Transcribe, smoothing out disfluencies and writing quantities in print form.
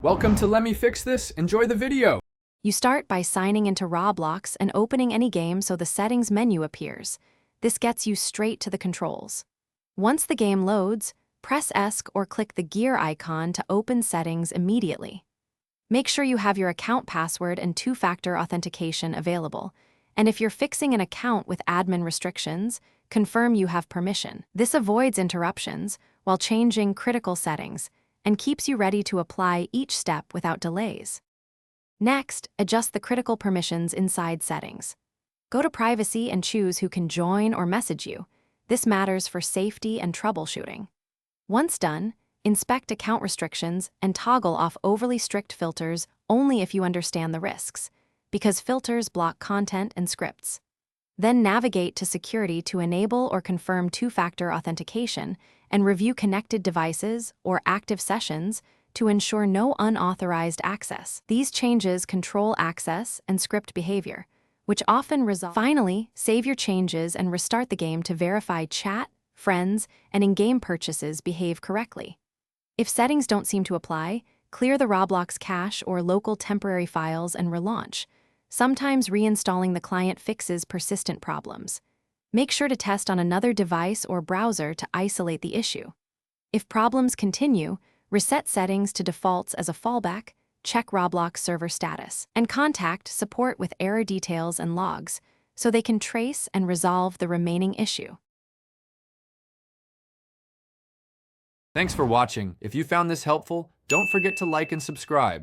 Welcome to Let Me Fix This. Enjoy the video. You start by signing into Roblox and opening any game so the settings menu appears. This gets you straight to the controls. Once the game loads, press ESC or click the gear icon to open settings immediately. Make sure you have your account password and two-factor authentication available. And if you're fixing an account with admin restrictions, confirm you have permission. This avoids interruptions while changing critical settings and keeps you ready to apply each step without delays. Next, adjust the critical permissions inside settings. Go to Privacy and choose who can join or message you. This matters for safety and troubleshooting. Once done, inspect account restrictions and toggle off overly strict filters only if you understand the risks, because filters block content and scripts. Then navigate to Security to enable or confirm two-factor authentication and review connected devices or active sessions to ensure no unauthorized access. These changes control access and script behavior, which often resolve. Finally, save your changes and restart the game to verify chat, friends, and in-game purchases behave correctly. If settings don't seem to apply, clear the Roblox cache or local temporary files and relaunch. Sometimes reinstalling the client fixes persistent problems. Make sure to test on another device or browser to isolate the issue. If problems continue, reset settings to defaults as a fallback, check Roblox server status, and contact support with error details and logs so they can trace and resolve the remaining issue. Thanks for watching. If you found this helpful, don't forget to like and subscribe.